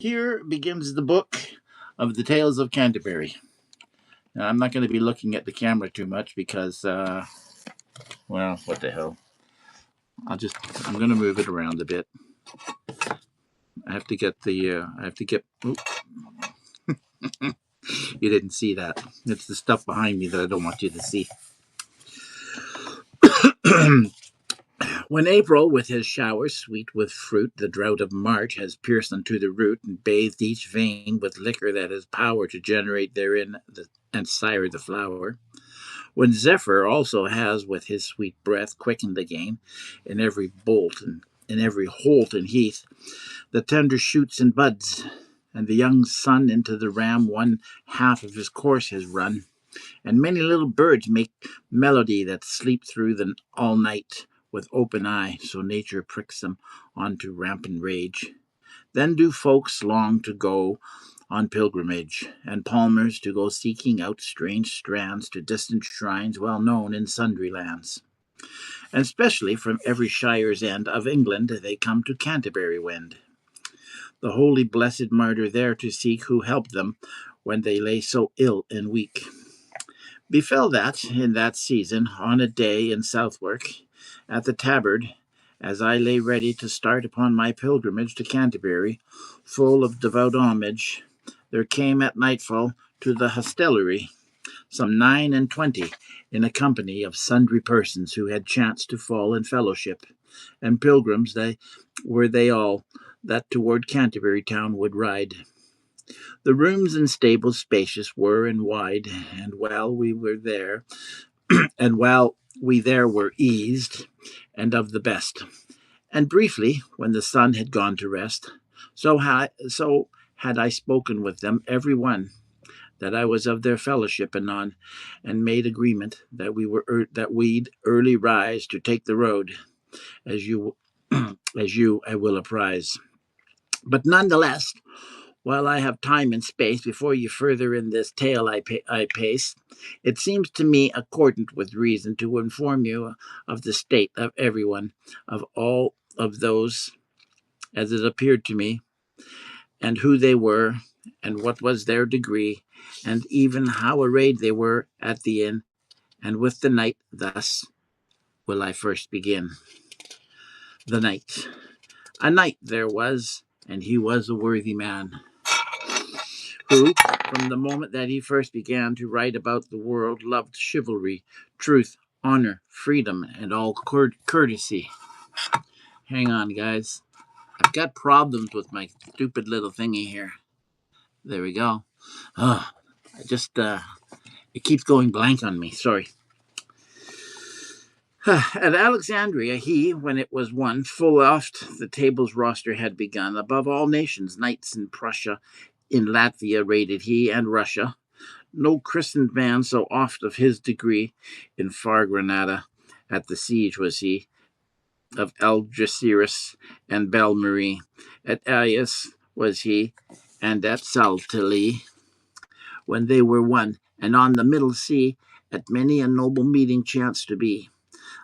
Here begins the book of the Tales of Canterbury. Now, I'm not going to be looking at the camera too much because, well, what the hell. I'm going to move it around a bit. I have to get oops, you didn't see that. It's the stuff behind me that I don't want you to see. When April, with his showers sweet with fruit, the drought of March has pierced unto the root, and bathed each vein with liquor that has power to generate therein and sire the flower. When Zephyr also has with his sweet breath quickened again, in every bolt and in every holt and heath, the tender shoots and buds, and the young sun into the ram one half of his course has run, and many little birds make melody that sleep through the all night with open eye, so nature pricks them on to rampant rage. Then do folks long to go on pilgrimage, and palmers to go seeking out strange strands to distant shrines well known in sundry lands. And specially from every shire's end of England they come to Canterbury wend, the holy blessed martyr there to seek who helped them when they lay so ill and weak. Befell that, in that season, on a day in Southwark, at the Tabard, as I lay ready to start upon my pilgrimage to Canterbury, full of devout homage, there came at nightfall to the hostelry some 29 in a company of sundry persons who had chanced to fall in fellowship, and pilgrims they all that toward Canterbury town would ride. The rooms and stables spacious were and wide, and while we were there, and while we there were eased, and of the best. And briefly, when the sun had gone to rest, so had I spoken with them every one, that I was of their fellowship anon, and made agreement that we'd early rise to take the road, as you as you I will apprise. But none the less, while I have time and space before you further in this tale I pace, it seems to me accordant with reason to inform you of the state of everyone, of all of those, as it appeared to me, and who they were, and what was their degree, and even how arrayed they were at the inn, and with the knight. Thus will I first begin. The knight. A knight there was, and he was a worthy man, who, from the moment that he first began to write about the world, loved chivalry, truth, honor, freedom, and all courtesy. Hang on, guys. I've got problems with my stupid little thingy here. There we go. Oh, it keeps going blank on me. Sorry. At Alexandria, he, when it was won, full oft the table's roster had begun. Above all nations, knights in Prussia, in Latvia raided he, and Russia. No christened man so oft of his degree. In far Granada, at the siege was he, of Algeciras and Belmarie. At Aias was he, and at Saltili, when they were won. And on the middle sea, at many a noble meeting chanced to be.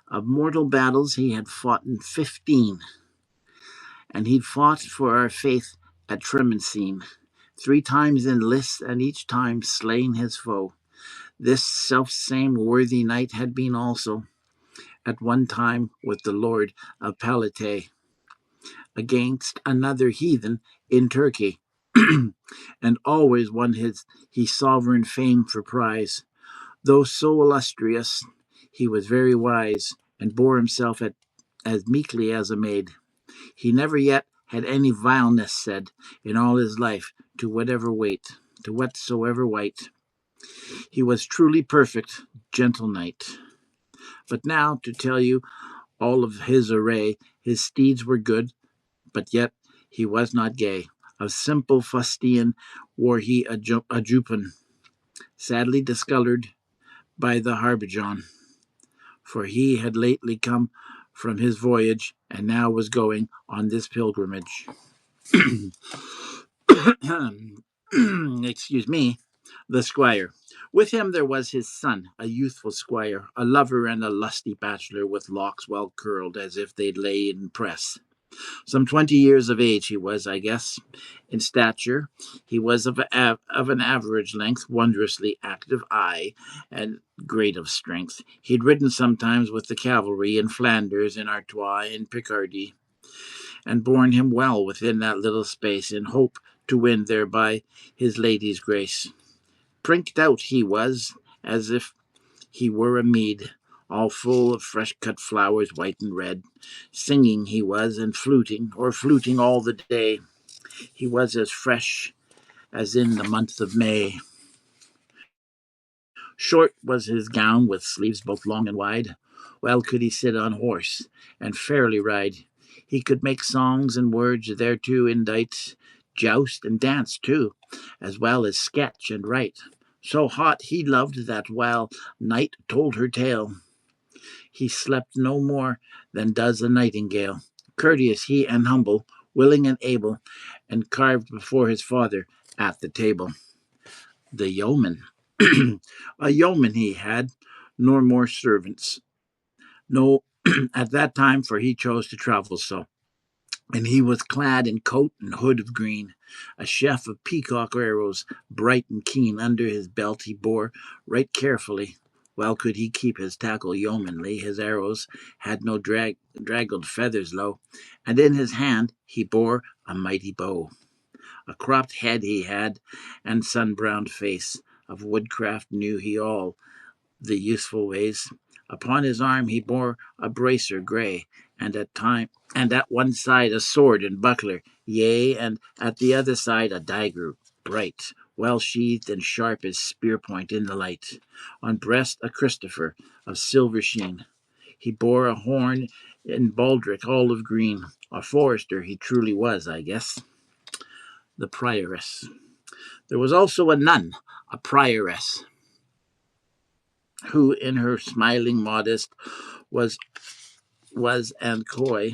Of mortal battles he had fought in 15, and he'd fought for our faith at Tremensine, 3 times in lists, and each time slain his foe. This self-same worthy knight had been also, at one time with the Lord of Palatay, against another heathen in Turkey, and always won he sovereign fame for prize. Though so illustrious, he was very wise, and bore himself as meekly as a maid. He never yet had any vileness said in all his life to whatsoever wight. He was truly perfect, gentle knight. But now, to tell you all of his array, his steeds were good, but yet he was not gay. Of simple fustian wore he a jupon, sadly discolored by the harbijon, for he had lately come from his voyage, and now was going on this pilgrimage. Excuse me, the squire. With him there was his son, a youthful squire, a lover and a lusty bachelor, with locks well curled as if they'd lay in press. Some 20 years of age he was, I guess. In stature, he was of an average length, wondrously active eye, and great of strength. He'd ridden sometimes with the cavalry in Flanders, in Artois, in Picardy, and borne him well within that little space, in hope to win thereby his lady's grace. Prinked out he was, as if he were a mead, all full of fresh cut flowers, white and red. Singing he was, and fluting, or fluting all the day. He was as fresh as in the month of May. Short was his gown, with sleeves both long and wide. Well could he sit on horse, and fairly ride. He could make songs and words thereto indite, joust and dance too, as well as sketch and write. So hot he loved that while night told her tale, he slept no more than does a nightingale. Courteous he and humble, willing and able, and carved before his father at the table. The yeoman. A yeoman he had, nor more servants. No, at that time, for he chose to travel so. And he was clad in coat and hood of green. A sheaf of peacock arrows, bright and keen, under his belt he bore right carefully. Well could he keep his tackle yeomanly, his arrows had no draggled feathers low, and in his hand he bore a mighty bow. A cropped head he had, and sun-browned face, of woodcraft knew he all the useful ways. Upon his arm he bore a bracer grey, and at one side a sword and buckler, yea, and at the other side a dagger bright, well sheathed and sharp as spear point in the light. On breast a Christopher of silver sheen. He bore a horn in baldric all of green. A forester he truly was, I guess. The prioress. There was also a nun, a prioress, who in her smiling modest was and coy.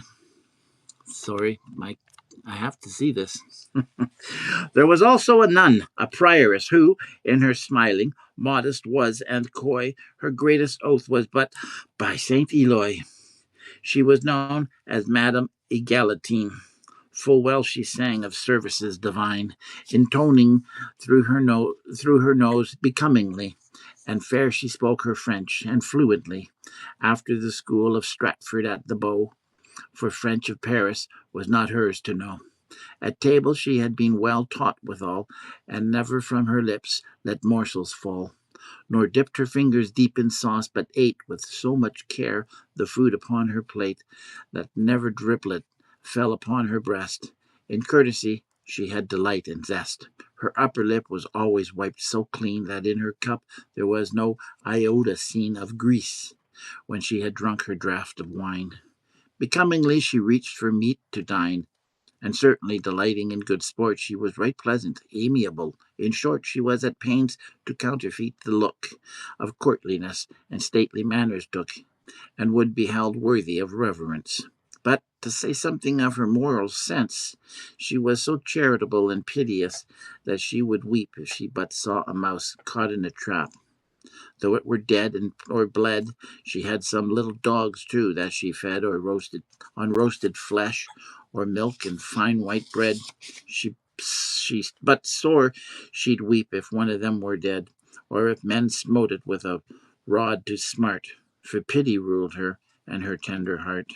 Sorry, Mike, I have to see this. There was also a nun, a prioress, who, in her smiling, modest was and coy, her greatest oath was but by Saint Eloi. She was known as Madame Egalatine. Full well she sang of services divine, intoning through her nose becomingly, and fair she spoke her French, and fluently, after the school of Stratford at the Bow, for French of Paris was not hers to know. At table she had been well taught withal, and never from her lips let morsels fall, nor dipped her fingers deep in sauce, but ate with so much care the food upon her plate, that never driplet fell upon her breast. In courtesy she had delight and zest. Her upper lip was always wiped so clean that in her cup there was no iota seen of grease when she had drunk her draught of wine. Becomingly she reached for meat to dine, and certainly delighting in good sport, she was right pleasant, amiable. In short, she was at pains to counterfeit the look of courtliness and stately manners took, and would be held worthy of reverence. But to say something of her moral sense, she was so charitable and piteous that she would weep if she but saw a mouse caught in a trap. Though it were dead or bled, she had some little dogs too that she fed or roasted on roasted flesh, or milk and fine white bread. But sore she'd weep if one of them were dead, or if men smote it with a rod to smart. For pity ruled her and her tender heart.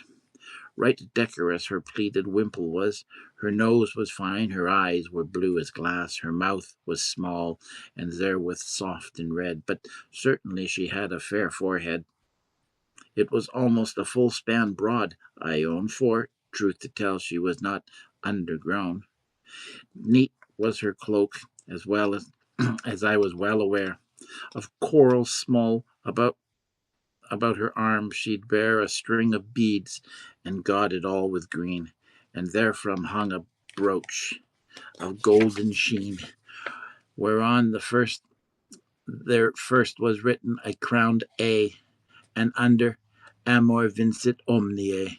Right decorous her pleated wimple was. Her nose was fine, her eyes were blue as glass, her mouth was small, and therewith soft and red, but certainly she had a fair forehead. It was almost a full span broad, I own, for, truth to tell, she was not undergrown. Neat was her cloak, as well as I was well aware, of coral small about her arm she'd bear a string of beads, and gauded all with green, and therefrom hung a brooch of golden sheen, whereon there first was written a crowned A, and under Amor vincit omnia.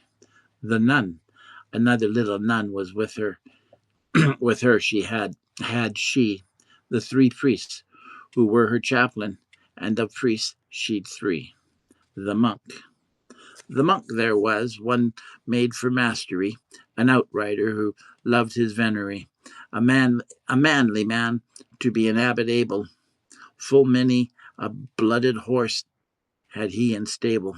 The nun, another little nun, was with her. With her she had she the three priests, who were her chaplain, and of priests she'd three. The monk there was, one made for mastery, an outrider who loved his venery, a manly man to be an abbot able, full many a blooded horse had he in stable.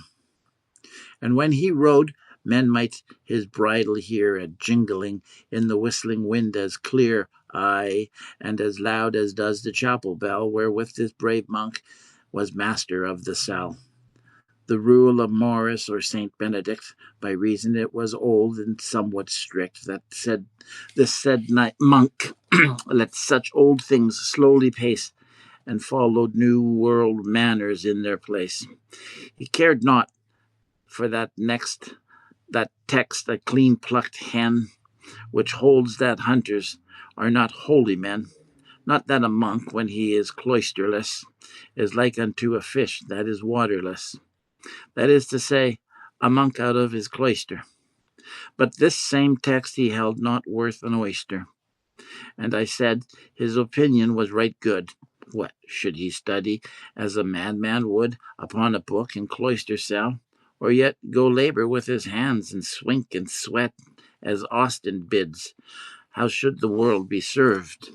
And when he rode, men might his bridle hear a jingling in the whistling wind as clear, aye, and as loud as does the chapel bell, wherewith this brave monk was master of the cell. The rule of Maurice or Saint Benedict, by reason it was old and somewhat strict, that said this said monk let such old things slowly pace, and followed new world manners in their place. He cared not for that text, a clean plucked hen, which holds that hunters are not holy men, not that a monk, when he is cloisterless, is like unto a fish that is waterless. That is to say, a monk out of his cloister. But this same text he held not worth an oyster. And I said his opinion was right good. What should he study as a madman would upon a book in cloister cell, or yet go labor with his hands and swink and sweat as Austin bids? How should the world be served?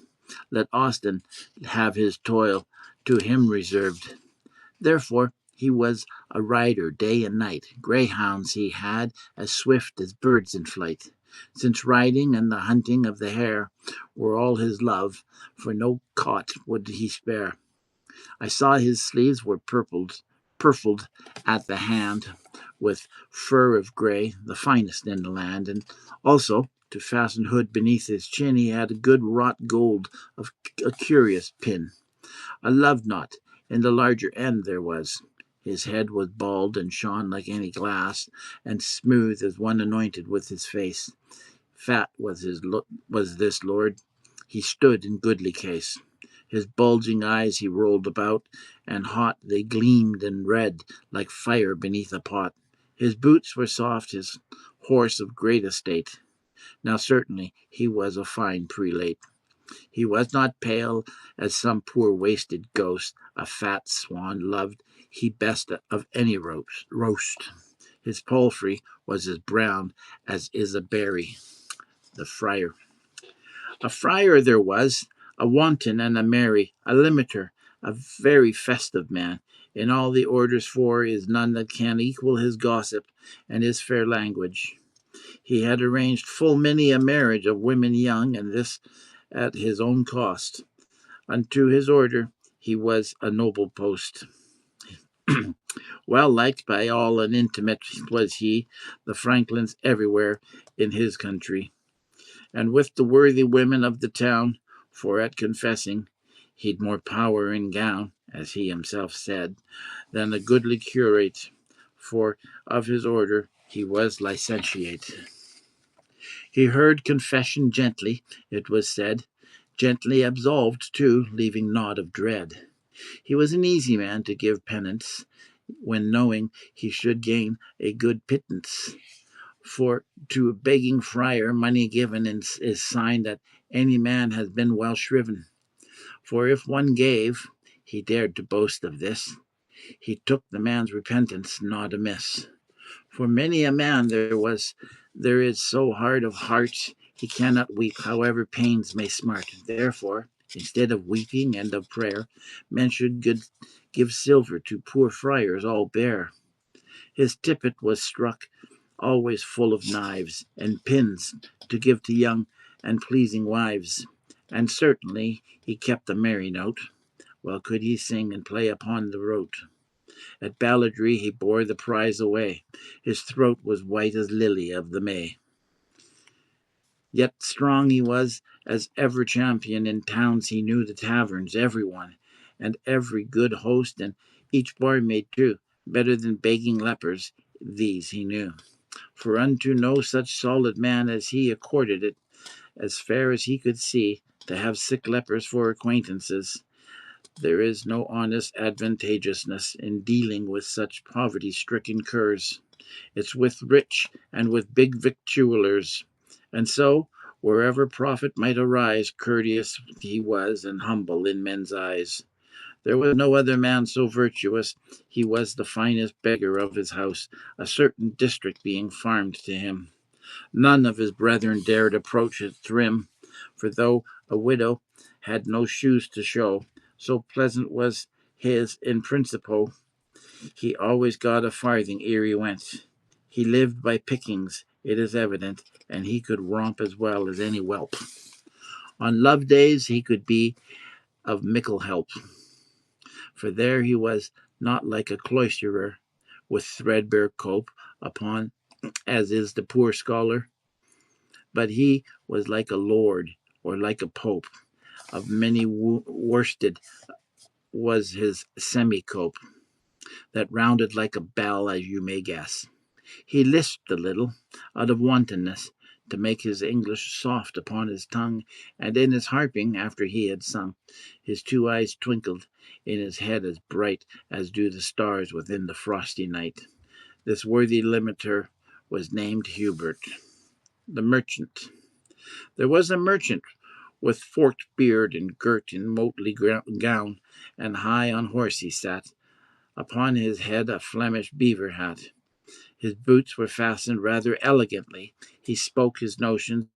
Let Austin have his toil to him reserved. Therefore he was a rider day and night. Greyhounds he had as swift as birds in flight, since riding and the hunting of the hare were all his love, for no cot would he spare. I saw his sleeves were purfled at the hand, with fur of grey, the finest in the land, and also to fasten hood beneath his chin he had a good wrought gold of a curious pin. A love knot in the larger end there was. His head was bald and shone like any glass, and smooth as one anointed with his face. Fat was this lord. He stood in goodly case. His bulging eyes he rolled about, and hot they gleamed and red like fire beneath a pot. His boots were soft, his horse of great estate. Now certainly he was a fine prelate. He was not pale as some poor wasted ghost. A fat swan loved he best of any roast. His palfrey was as brown as is a berry. The friar. A friar there was, a wanton and a merry, a limiter, a very festive man. In all the orders for is none that can equal his gossip and his fair language. He had arranged full many a marriage of women young, and this at his own cost. Unto his order he was a noble post. Well liked by all and intimate was he, the franklins everywhere in his country. And with the worthy women of the town, for at confessing he'd more power in gown, as he himself said, than a goodly curate, for of his order he was licentiate. He heard confession gently, it was said, gently absolved too, leaving naught of dread. He was an easy man to give penance, when knowing he should gain a good pittance. For to a begging friar money given is sign that any man has been well shriven. For if one gave, he dared to boast of this, he took the man's repentance not amiss. For many a man there is so hard of heart, he cannot weep, however pains may smart. Therefore, instead of weeping and of prayer, men should give silver to poor friars all bare. His tippet was struck, always full of knives and pins to give to young and pleasing wives. And certainly he kept a merry note. Well could he sing and play upon the rote. At balladry he bore the prize away. His throat was white as lily of the May. Yet strong he was as ever champion. In towns he knew the taverns, every one, and every good host, and each barmaid too. Better than begging lepers, these he knew. For unto no such solid man as he accorded it, as fair as he could see, to have sick lepers for acquaintances. There is no honest advantageousness in dealing with such poverty-stricken curs. It's with rich and with big victuallers. And so, wherever profit might arise, courteous he was and humble in men's eyes. There was no other man so virtuous. He was the finest beggar of his house, a certain district being farmed to him. None of his brethren dared approach its rim, for though a widow had no shoes to show, so pleasant was his in principle, he always got a farthing ere he went. He lived by pickings, it is evident, and he could romp as well as any whelp. On love days he could be of mickle help, for there he was not like a cloisterer, with threadbare cope upon, as is the poor scholar, but he was like a lord, or like a pope. Of many worsted was his semi-cope, that rounded like a bell, as you may guess. He lisped a little, out of wantonness, to make his English soft upon his tongue, and in his harping, after he had sung, his two eyes twinkled in his head as bright as do the stars within the frosty night. This worthy limiter was named Hubert. The merchant. There was a merchant with forked beard and girt in motley gown, and high on horse he sat, upon his head a Flemish beaver hat. His boots were fastened rather elegantly. He spoke his notions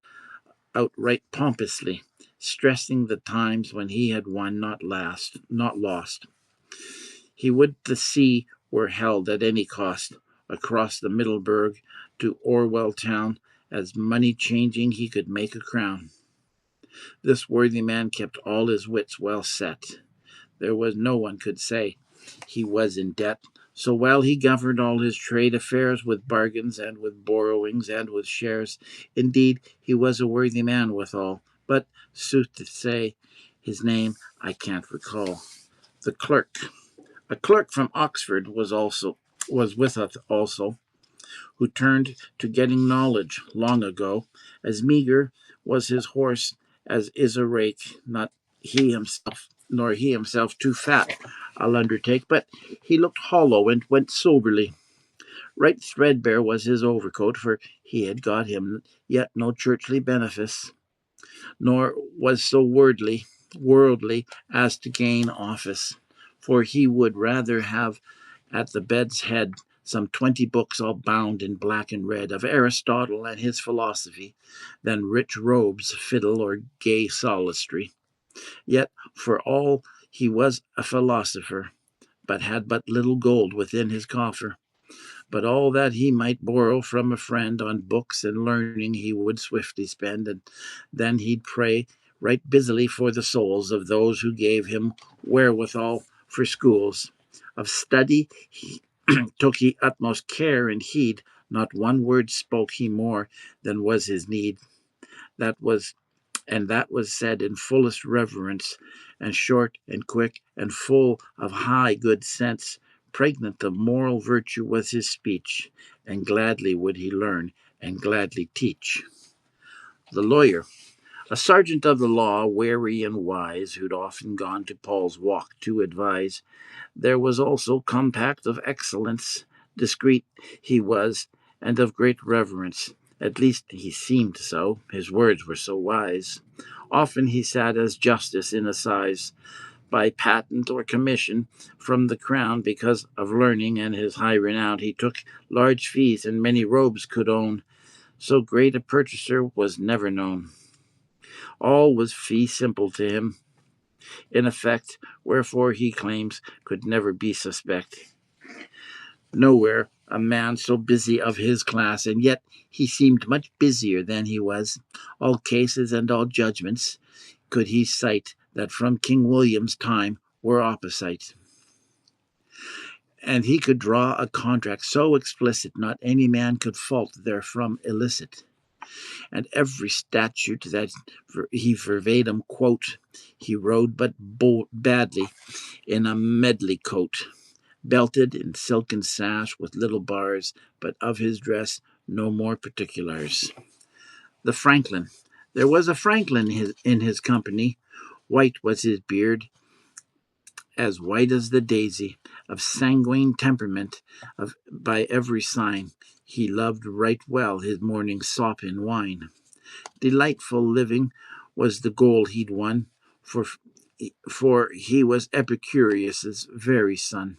outright pompously, stressing the times when he had won, not lost. He would the sea were held at any cost, across the Middleburg to Orwell town, as money changing he could make a crown. This worthy man kept all his wits well set. There was no one could say he was in debt. So well he governed all his trade affairs, with bargains and with borrowings and with shares. Indeed, he was a worthy man withal, but, sooth to say, his name I can't recall. The clerk. A clerk from Oxford was with us also, who turned to getting knowledge long ago. As meagre was his horse as is a rake, not he himself, nor he himself too fat, I'll undertake, but he looked hollow and went soberly. Right threadbare was his overcoat, for he had got him yet no churchly benefice, nor was so worldly as to gain office, for he would rather have at the bed's head some 20 books all bound in black and red of Aristotle and his philosophy, than rich robes, fiddle, or gay sophistry. Yet for all he was a philosopher, but had but little gold within his coffer. But all that he might borrow from a friend on books and learning he would swiftly spend, and then he'd pray right busily for the souls of those who gave him wherewithal for schools. Of study he took he utmost care and heed, not one word spoke he more than was his need. That was said in fullest reverence, and short and quick, and full of high good sense. Pregnant of moral virtue was his speech, and gladly would he learn, and gladly teach. The lawyer, a sergeant of the law, wary and wise, who'd often gone to Paul's Walk to advise. There was also compact of excellence. Discreet he was, and of great reverence. At least he seemed so, his words were so wise. Often he sat as justice in assize, by patent or commission from the crown. Because of learning and his high renown, he took large fees and many robes could own. So great a purchaser was never known. All was fee simple to him, in effect, wherefore he claims could never be suspect. Nowhere a man so busy of his class, and yet he seemed much busier than he was. All cases and all judgments could he cite that from King William's time were opposite. And he could draw a contract so explicit, not any man could fault therefrom illicit. And every statute that he verbatim quote, he rode but badly in a medley coat, belted in silken sash with little bars, but of his dress no more particulars. The Franklin. There was a Franklin in his company. White was his beard, as white as the daisy, of sanguine temperament, by every sign. He loved right well his morning sop in wine. Delightful living was the goal he'd won, for he was Epicurus's very son,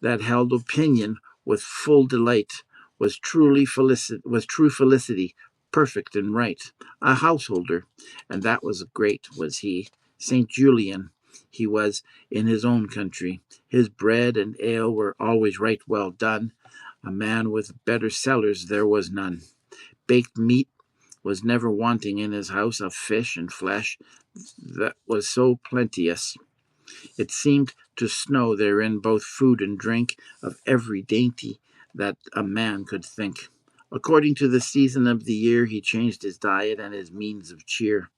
that held opinion with full delight was true felicity, perfect and right, a householder, and that was great, was he. Saint Julian, he was in his own country. His bread and ale were always right well done. A man with better cellars there was none. Baked meat was never wanting in his house, of fish and flesh that was so plenteous. It seemed to snow therein both food and drink of every dainty that a man could think. According to the season of the year, he changed his diet and his means of cheer.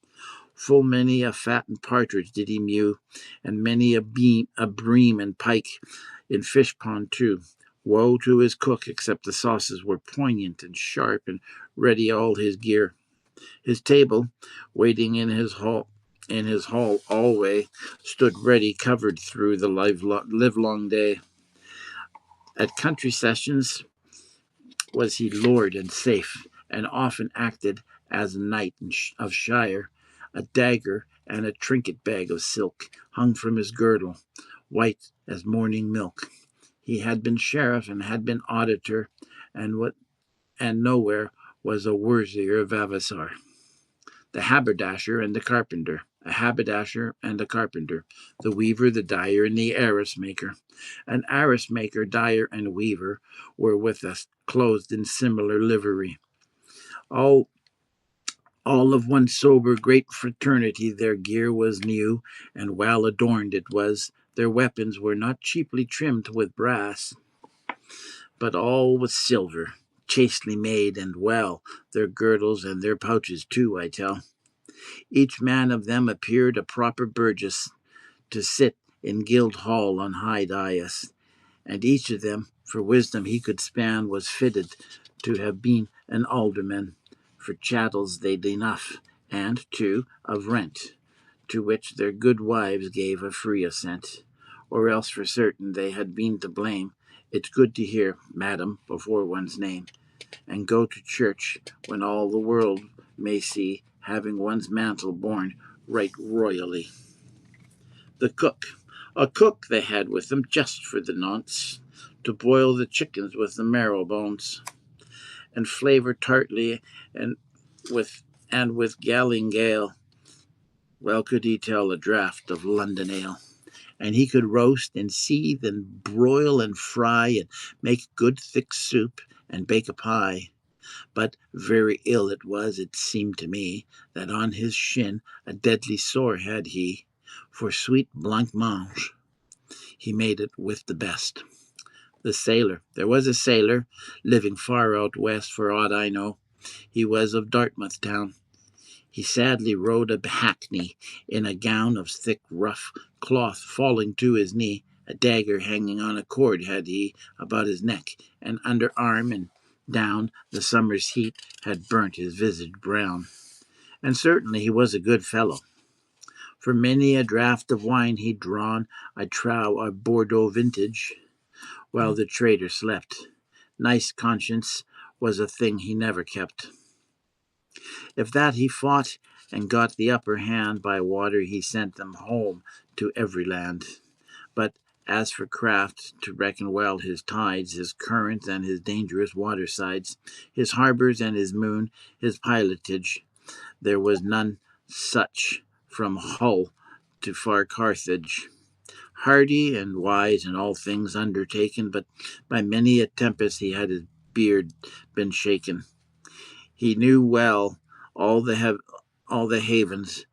Full many a fattened partridge did he mew, and many a bream and pike in fish pond too. Woe to his cook, except the sauces were poignant and sharp, and ready all his gear. His table, waiting in his hall alway, stood ready, covered through the livelong day. At country sessions was he lord and safe, and often acted as a knight of shire. A dagger and a trinket bag of silk hung from his girdle, white as morning milk. He had been sheriff and had been auditor, and nowhere was a worthier vavasor. The haberdasher and the carpenter, a haberdasher and a carpenter, the weaver, the dyer, and the arras maker. An arras maker, dyer, and weaver were with us, clothed in similar livery. All all of one sober great fraternity, their gear was new, and well adorned it was. Their weapons were not cheaply trimmed with brass, but all with silver, chastely made and well, their girdles and their pouches too, I tell. Each man of them appeared a proper burgess to sit in guild hall on high dais, and each of them, for wisdom he could span, was fitted to have been an alderman. For chattels they'd enough, and, too, of rent, to which their good wives gave a free assent, or else for certain they had been to blame. It's good to hear madam before one's name, and go to church when all the world may see, having one's mantle borne right royally. The cook. A cook they had with them just for the nonce, to boil the chickens with the marrow bones, and flavour tartly and with gallingale. Well could he tell a draught of London ale, and he could roast and seethe and broil and fry and make good thick soup and bake a pie. But very ill it was, it seemed to me, that on his shin a deadly sore had he, for sweet blancmange he made it with the best. The sailor. There was a sailor, living far out west, for aught I know. He was of Dartmouth town. He sadly rode a hackney in a gown of thick rough cloth falling to his knee. A dagger hanging on a cord had he about his neck, and under arm and down the summer's heat had burnt his visage brown. And certainly he was a good fellow, for many a draught of wine he'd drawn, I trow a Bordeaux vintage, while the trader slept. Nice conscience was a thing he never kept. If that he fought and got the upper hand, by water he sent them home to every land. But as for craft, to reckon well his tides, his currents, and his dangerous watersides, his harbours and his moon, his pilotage, there was none such from Hull to far Carthage. Hardy and wise in all things undertaken, but by many a tempest he had his beard been shaken. He knew well all all the havens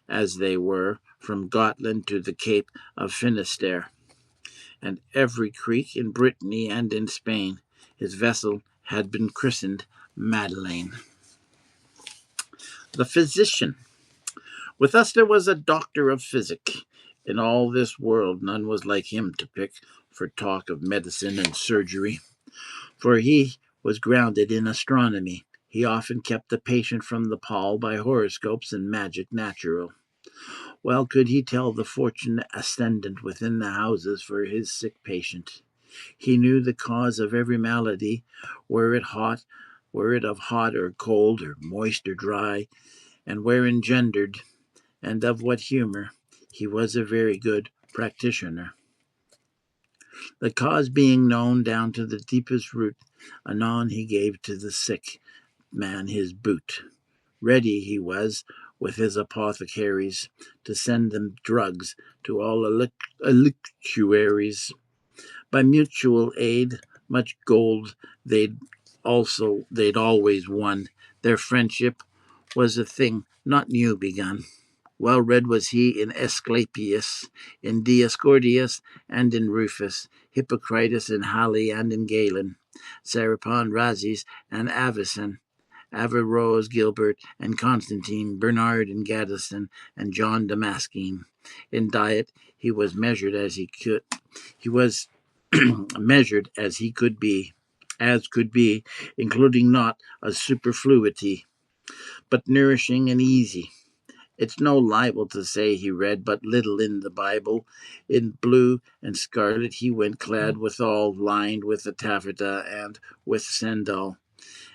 as they were, from Gotland to the Cape of Finisterre, and every creek in Brittany and in Spain. His vessel had been christened Madeleine. The physician. With us there was a doctor of physic. In all this world none was like him to pick for talk of medicine and surgery, for he was grounded in astronomy. He often kept the patient from the pall by horoscopes and magic natural. Well could he tell the fortune ascendant within the houses for his sick patient. He knew the cause of every malady, were it hot, were it of hot or cold, or moist or dry, and where engendered, and of what humour. He was a very good practitioner. The cause being known down to the deepest root, anon he gave to the sick man his boot. Ready he was, with his apothecaries, to send them drugs to all electuaries. By mutual aid, much gold they'd always won. Their friendship was a thing not new begun. Well read was he in Asclepius, in Dioscordius, and in Rufus, Hippocrates in Halley and in Galen, Serapon, Rhazes, and Avicen, Averroes, Gilbert, and Constantine, Bernard and Gaddison, and John Damascene. In diet he was measured as he could. He was measured as could be, including not a superfluity, but nourishing and easy. It's no libel to say he read but little in the Bible. In blue and scarlet he went clad withal, lined with the taffeta and with sandal.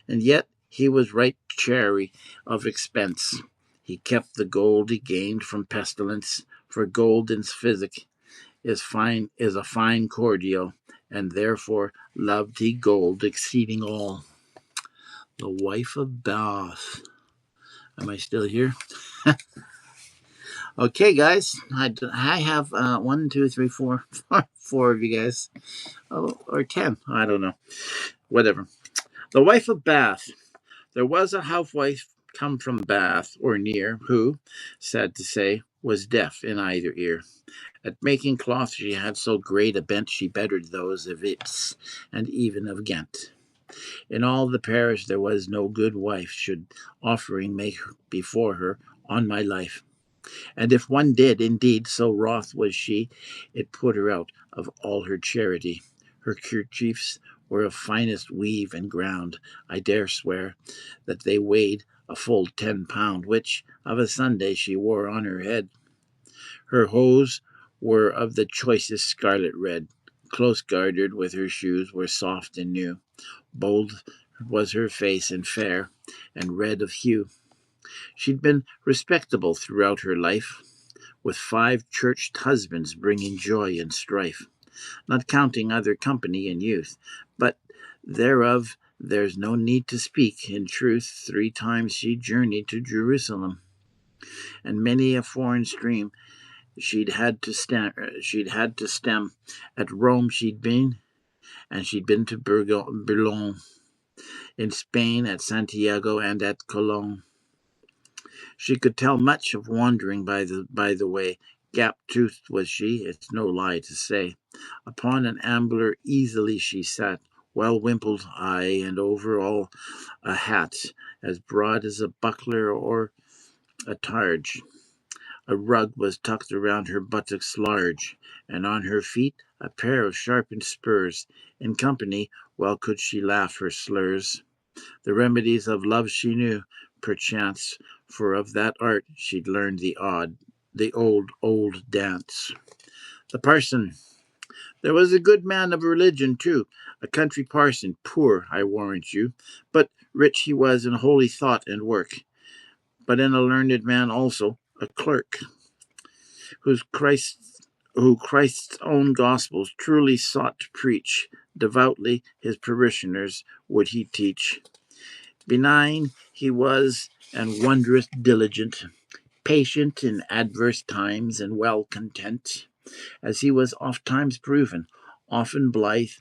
And yet he was right chary of expense. He kept the gold he gained from pestilence, for gold in physic is a fine cordial, and therefore loved he gold exceeding all. The wife of Bath. Am I still here? Okay, guys. I have one, two, three, four of you guys. Oh, or 10. I don't know. Whatever. The wife of Bath. There was a housewife come from Bath, or near, who, sad to say, was deaf in either ear. At making cloth she had so great a bent she bettered those of Ipps, and even of Ghent. In all the parish there was no good wife should offering make before her on my life. And if one did, indeed, so wroth was she, it put her out of all her charity. Her kerchiefs were of finest weave and ground. I dare swear that they weighed a full 10 pound, which of a Sunday she wore on her head. Her hose were of the choicest scarlet red. Close gartered with her shoes were soft and new. Bold was her face and fair, and red of hue. She'd been respectable throughout her life, with 5 churched husbands bringing joy and strife, not counting other company in youth, but thereof there's no need to speak. In truth, 3 times she journeyed to Jerusalem, and many a foreign stream she'd had to stem. At Rome she'd been, and she'd been to Boulogne, in Spain, at Santiago, and at Cologne. She could tell much of wandering by the way. Gap-toothed was she, it's no lie to say. Upon an ambler easily she sat, well-wimpled, eye, and over all a hat, as broad as a buckler or a targe. A rug was tucked around her buttocks large, and on her feet a pair of sharpened spurs. In company well could she laugh her slurs. The remedies of love she knew, perchance, for of that art she'd learned the old dance. The parson. There was a good man of religion, too, a country parson, poor, I warrant you, but rich he was in holy thought and work, but in a learned man also, a clerk, who Christ's own gospels truly sought to preach. Devoutly his parishioners would he teach. Benign he was, and wondrous diligent, patient in adverse times, and well content, as he was oft times proven. Often blithe,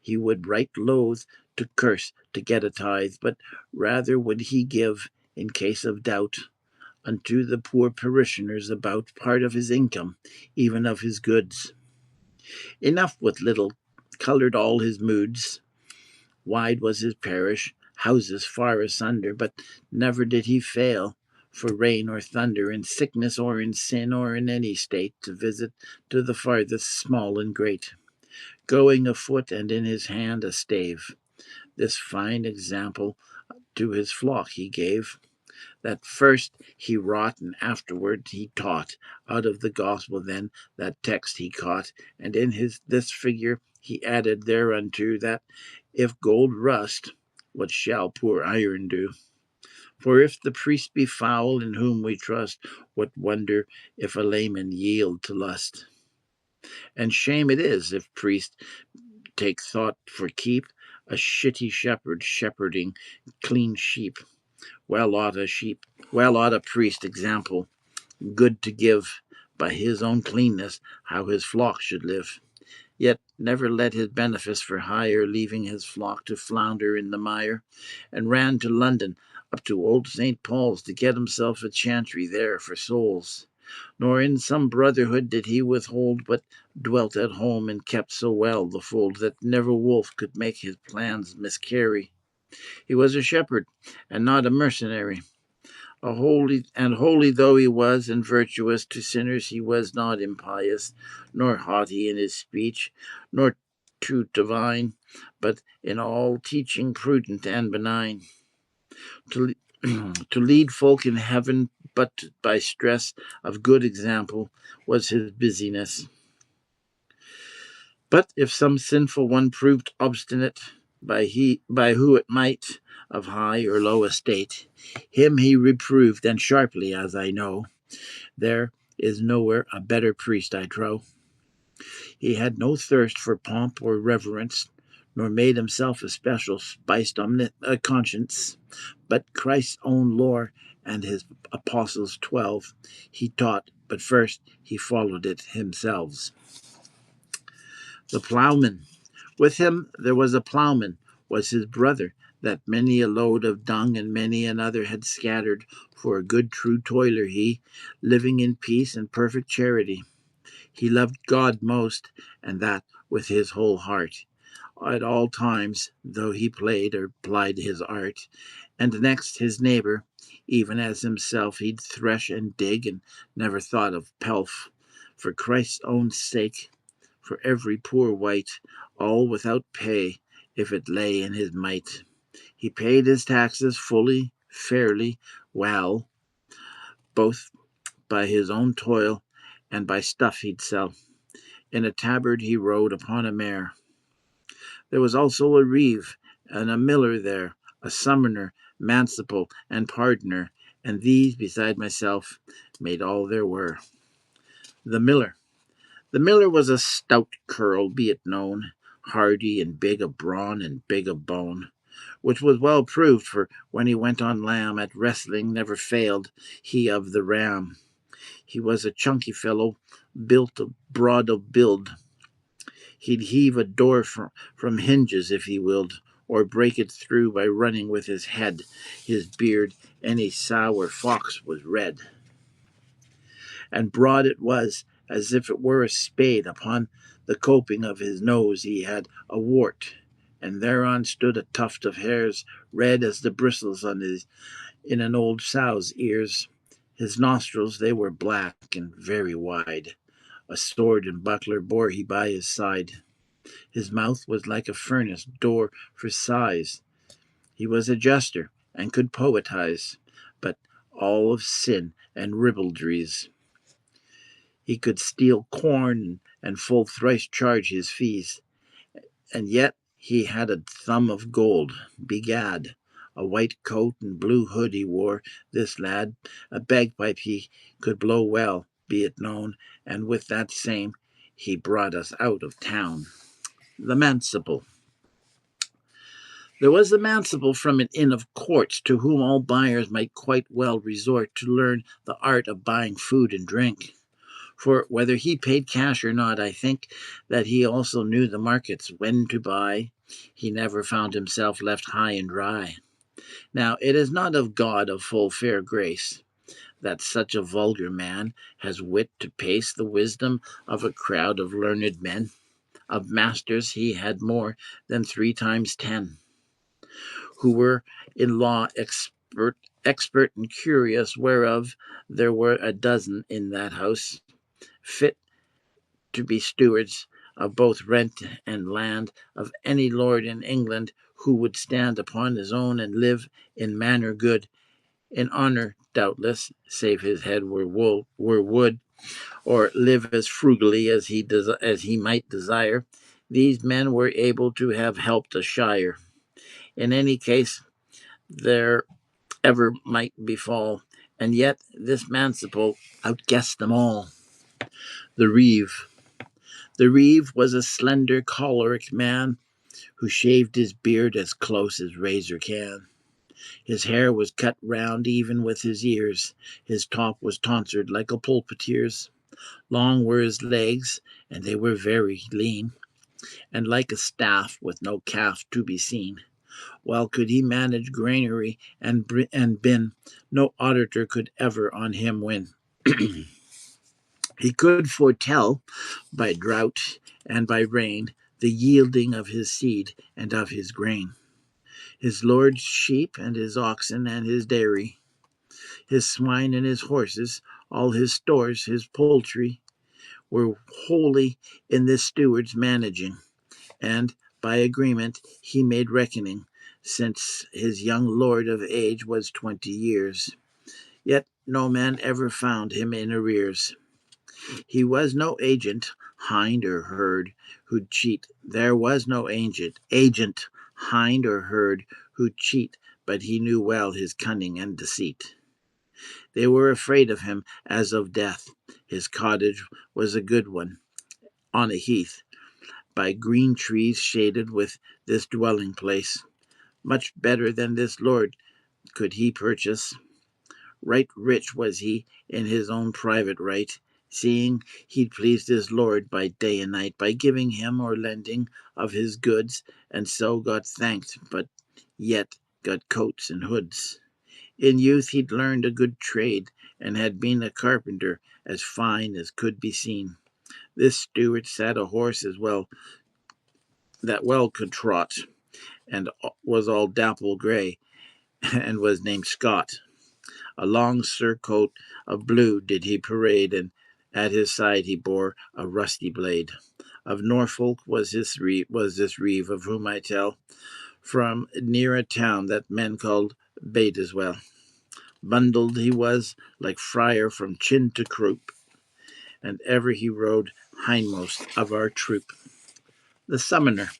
he would right loath to curse to get a tithe, but rather would he give, in case of doubt, unto the poor parishioners about part of his income, even of his goods. Enough with little, coloured all his moods. Wide was his parish, houses far asunder, but never did he fail, for rain or thunder, in sickness or in sin or in any state, to visit to the farthest small and great, going afoot and in his hand a stave. This fine example to his flock he gave, that first he wrought and afterward he taught. Out of the gospel then that text he caught, and in this figure he added thereunto, that if gold rust, what shall poor iron do? For if the priest be foul in whom we trust, what wonder if a layman yield to lust? And shame it is if priest take thought for keep, a shitty shepherd shepherding clean sheep. Well ought a priest example, good to give, by his own cleanness, how his flock should live. Yet never let his benefice for hire, leaving his flock to flounder in the mire, and ran to London, up to old St. Paul's, to get himself a chantry there for souls. Nor in some brotherhood did he withhold, but dwelt at home and kept so well the fold that never wolf could make his plans miscarry. He was a shepherd, and not a mercenary. Holy though he was, and virtuous to sinners, he was not impious, nor haughty in his speech, nor too divine, but in all teaching prudent and benign. To, to lead folk in heaven, but by stress of good example, was his busyness. But if some sinful one proved obstinate, by who it might, of high or low estate, him he reproved, and sharply, as I know. There is nowhere a better priest, I trow. He had no thirst for pomp or reverence, nor made himself a special spiced conscience, but Christ's own lore and his apostles 12 he taught, but first he followed it himself. The plowman. With him there was a plowman, was his brother, that many a load of dung and many another had scattered, for a good true toiler he, living in peace and perfect charity. He loved God most, and that with his whole heart, at all times, though he played or plied his art. And next his neighbour, even as himself, he'd thresh and dig, and never thought of pelf. For Christ's own sake, for every poor wight, all without pay, if it lay in his might. He paid his taxes fully, fairly, well, both by his own toil and by stuff he'd sell. In a tabard he rode upon a mare. There was also a reeve and a miller there, a summoner, manciple, and pardoner, and these, beside myself, made all there were. The miller. The miller was a stout curl, be it known, hardy and big of brawn and big of bone, which was well proved, for when he went on lamb at wrestling never failed he of the ram. He was a chunky fellow, built broad of build. He'd heave a door from hinges if he willed, or break it through by running with his head. His beard, any sow or fox, was red, and broad it was, as if it were a spade. Upon the coping of his nose he had a wart, and thereon stood a tuft of hairs, red as the bristles in an old sow's ears. His nostrils, they were black and very wide. A sword and buckler bore he by his side. His mouth was like a furnace door for sighs. He was a jester, and could poetize, but all of sin and ribaldries. He could steal corn and full thrice charge his fees, and yet he had a thumb of gold, begad. A white coat and blue hood he wore, this lad. A bagpipe he could blow well, be it known, and with that same he brought us out of town. The Manciple. There was the Manciple from an inn of courts, to whom all buyers might quite well resort to learn the art of buying food and drink. For whether he paid cash or not, I think that he also knew the markets, when to buy. He never found himself left high and dry. Now it is not of God of full fair grace, that such a vulgar man has wit to pace the wisdom of a crowd of learned men. Of masters he had more than 3 times 10, who were in law expert and curious, whereof there were a dozen in that house, fit to be stewards of both rent and land of any lord in England who would stand upon his own and live in manner good, in honour doubtless, save his head were wood, or live as frugally as he might desire. These men were able to have helped a shire. In any case, there ever might befall, and yet this Manciple outguessed them all. The reeve. The reeve was a slender, choleric man who shaved his beard as close as razor can. His hair was cut round even with his ears. His top was tonsured like a pulpiteer's. Long were his legs, and they were very lean, and like a staff with no calf to be seen. Well could he manage granary and bin, no auditor could ever on him win. He could foretell by drought and by rain the yielding of his seed and of his grain. His lord's sheep and his oxen and his dairy, his swine and his horses, all his stores, his poultry, were wholly in this steward's managing, and by agreement he made reckoning, since his young lord of age was 20 years. Yet no man ever found him in arrears. He was no agent, hind or herd, who'd cheat. There was no agent, hind or herd, who'd cheat, but he knew well his cunning and deceit. They were afraid of him as of death. His cottage was a good one, on a heath, by green trees shaded with this dwelling place. Much better than this lord could he purchase. Right rich was he in his own private right, seeing he'd pleased his lord by day and night, by giving him or lending of his goods, and so got thanked, but yet got coats and hoods. In youth he'd learned a good trade, and had been a carpenter as fine as could be seen. This steward sat a horse as well that well could trot, and was all dapple grey, and was named Scott. A long surcoat of blue did he parade, and at his side he bore a rusty blade. Of Norfolk was this reeve, of whom I tell, from near a town that men called Badeswell. Bundled he was like friar from chin to croup, and ever he rode hindmost of our troop. The summoner.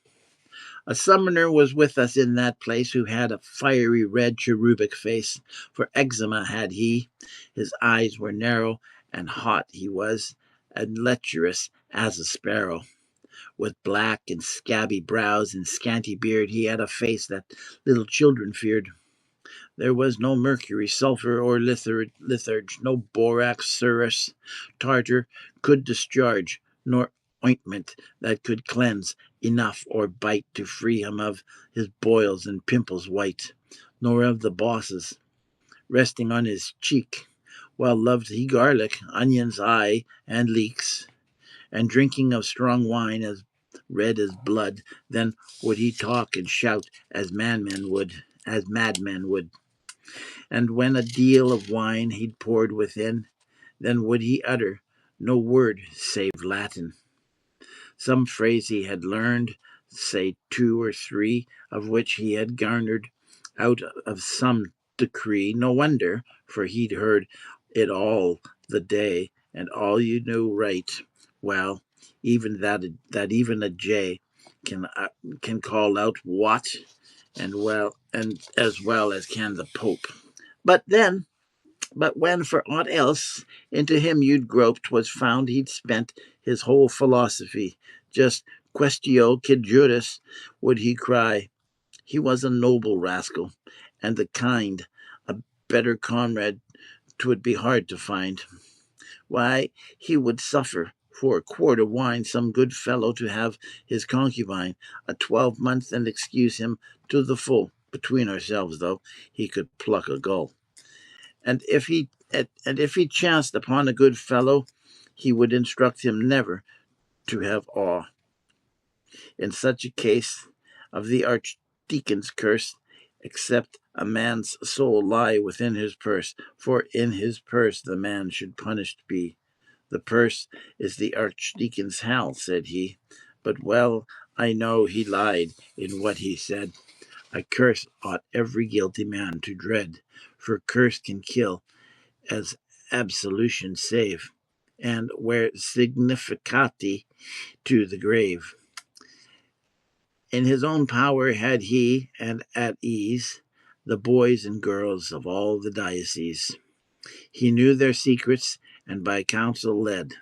A summoner was with us in that place, who had a fiery red cherubic face, for eczema had he. His eyes were narrow, and hot he was, and lecherous as a sparrow. With black and scabby brows and scanty beard, he had a face that little children feared. There was no mercury, sulphur, or litharge, no borax, cerus, tartar could discharge, nor ointment that could cleanse enough or bite to free him of his boils and pimples white, nor of the bosses resting on his cheek. Well loved he garlic, onions, aye, and leeks, and drinking of strong wine as red as blood, then would he talk and shout as madmen would. And when a deal of wine he'd poured within, then would he utter no word save Latin. Some phrase he had learned, say 2 or 3, of which he had garnered out of some decree. No wonder, for he'd heard it all the day, and all you knew right well, even that even a jay can call out what, and as well as can the Pope. But then, but when for aught else into him you'd groped, 'twas found he'd spent his whole philosophy. Just quaestio quid juris would he cry. He was a noble rascal, and the kind. A better comrade 'twould be hard to find. Why, he would suffer for a quart of wine some good fellow to have his concubine a 12 month, and excuse him to the full. Between ourselves, though, he could pluck a gull. And if he chanced upon a good fellow, he would instruct him never to have awe. In such a case of the archdeacon's curse, except a man's soul lie within his purse, for in his purse the man should punished be. The purse is the archdeacon's hell, said he, but well I know he lied in what he said. A curse ought every guilty man to dread, for curse can kill as absolution save, and where significati to the grave. In his own power had he, and at ease, the boys and girls of all the diocese. He knew their secrets, and by counsel led.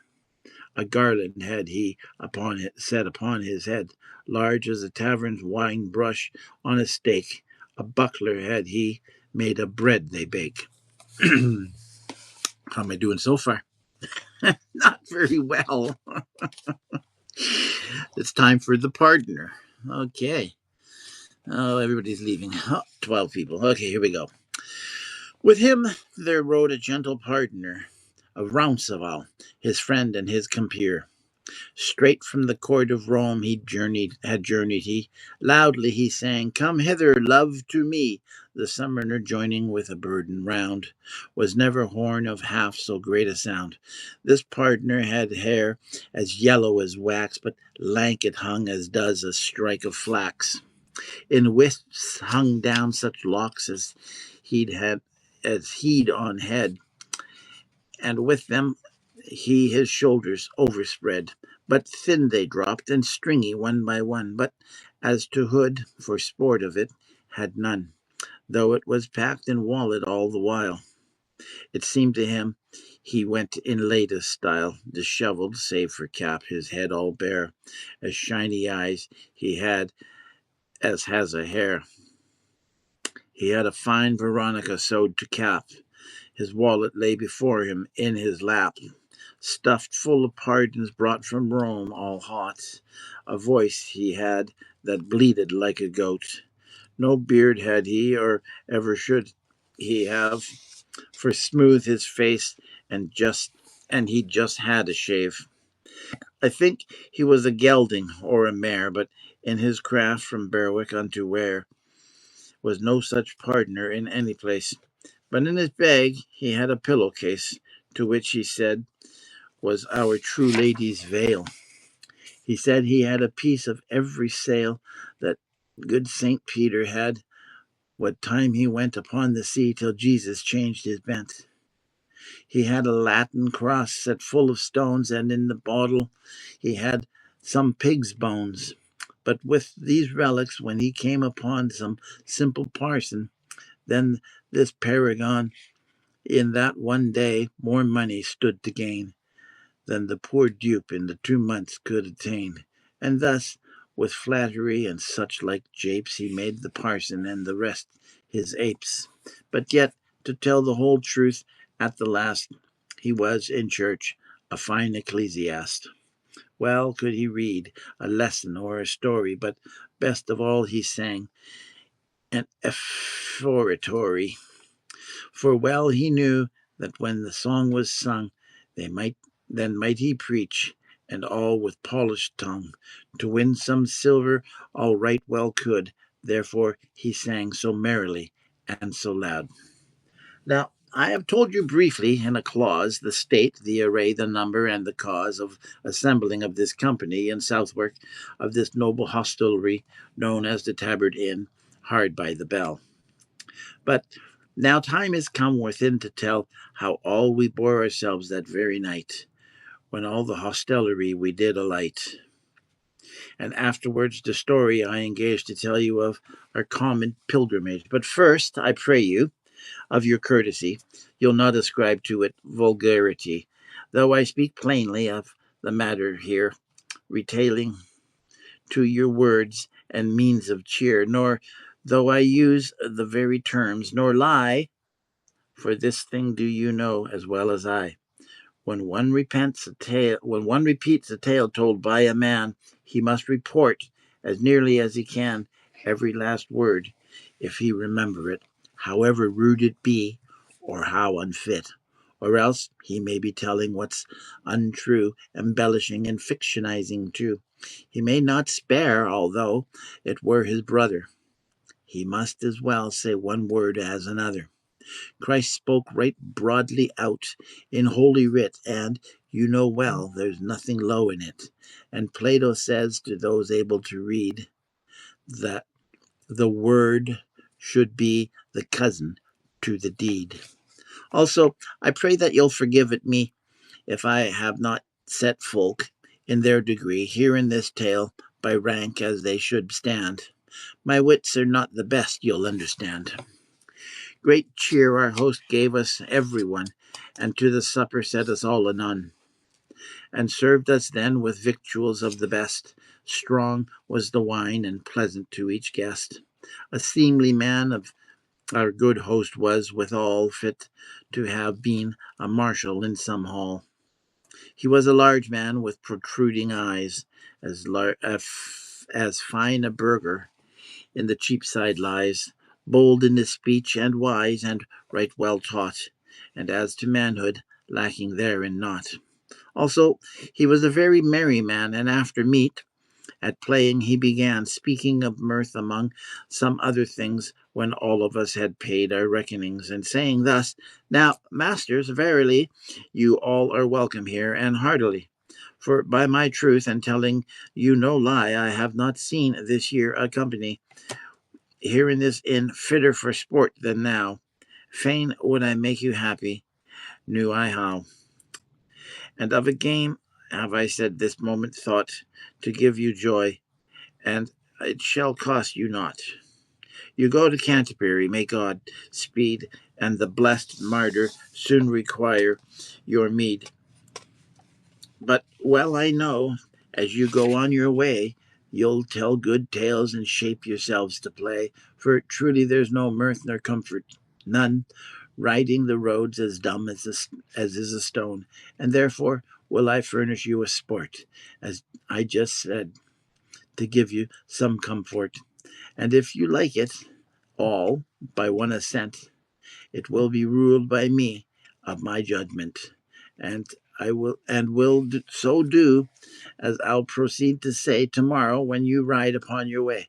A garland had he set upon his head, large as a tavern's wine brush on a stake. A buckler had he made of bread they bake. How am I doing so far? Not very well. It's time for the partner. Okay. Oh, everybody's leaving. Oh, 12 people. Okay, here we go. With him there rode a gentle partner of Roncesvalles, his friend and his compeer. Straight from the court of Rome had journeyed he. Loudly he sang, "Come hither, love, to me." The summoner joining with a burden round. Was never horn of half so great a sound. This partner had hair as yellow as wax, but lank it hung as does a strike of flax. In wisps hung down such locks he'd on head, and with them he his shoulders overspread. But thin they dropped, and stringy one by one. But as to hood, for sport of it, had none, though it was packed in wallet all the while. It seemed to him he went in latest style, dishevelled, save for cap, his head all bare, as shiny eyes he had as has a hair. He had a fine Veronica sewed to cap. His wallet lay before him in his lap, stuffed full of pardons brought from Rome, all hot. A voice he had that bleated like a goat. No beard had he, or ever should he have, for smooth his face, and he just had a shave. I think he was a gelding or a mare, but in his craft from Berwick unto Ware was no such partner in any place. But in his bag he had a pillow case, to which he said was our true lady's veil. He said he had a piece of every sail that good St. Peter had, what time he went upon the sea till Jesus changed his bent. He had a Latin cross set full of stones, and in the bottle he had some pig's bones. But with these relics, when he came upon some simple parson, then this paragon in that one day more money stood to gain than the poor dupe in the 2 months could attain. And thus, with flattery and such like japes, he made the parson and the rest his apes. But yet, to tell the whole truth, at the last, he was in church a fine ecclesiast. Well could he read a lesson or a story, but best of all he sang an oratory. For well he knew that when the song was sung, they might then might he preach, and all with polished tongue. To win some silver, all right well could. Therefore he sang so merrily and so loud. Now, I have told you briefly in a clause the state, the array, the number, and the cause of assembling of this company in Southwark of this noble hostelry known as the Tabard Inn, hard by the Bell. But now time is come within to tell how all we bore ourselves that very night, when all the hostelry we did alight. And afterwards the story I engage to tell you of our common pilgrimage. But first, I pray you, of your courtesy, you'll not ascribe to it vulgarity, though I speak plainly of the matter here, retailing to your words and means of cheer, nor though I use the very terms, nor lie, for this thing do you know as well as I. When one repeats a tale told by a man, he must report as nearly as he can every last word, if he remember it, however rude it be, or how unfit. Or else he may be telling what's untrue, embellishing and fictionizing too. He may not spare, although it were his brother. He must as well say one word as another. Christ spoke right broadly out in Holy Writ, and you know well there's nothing low in it. And Plato says to those able to read that the word should be the cousin to the deed. Also, I pray that you'll forgive it me if I have not set folk in their degree here in this tale by rank as they should stand. My wits are not the best, you'll understand. Great cheer our host gave us every one, and to the supper set us all anon. and served us then with victuals of the best. Strong was the wine, and pleasant to each guest. A seemly man of our good host was withal fit to have been a marshal in some hall. He was a large man with protruding eyes, as fine a burgher in the Cheapside lies, bold in his speech and wise and right well taught, and as to manhood, lacking therein naught. Also, he was a very merry man, and after meat, at playing he began, speaking of mirth among some other things, when all of us had paid our reckonings, and saying thus, Now, masters, verily, you all are welcome here, and heartily. For by my truth, and telling you no lie, I have not seen this year a company here in this inn fitter for sport than now. Fain would I make you happy, knew I how. And of a game have I said this moment thought to give you joy, and it shall cost you naught. You go to Canterbury, may God speed, and the blessed martyr soon require your meed. But well I know, as you go on your way, you'll tell good tales and shape yourselves to play, for truly there's no mirth nor comfort, none, riding the roads as dumb as is a stone, and therefore will I furnish you a sport, as I just said, to give you some comfort. And if you like it all by one assent, it will be ruled by me of my judgment, and I will so do as I'll proceed to say tomorrow when you ride upon your way.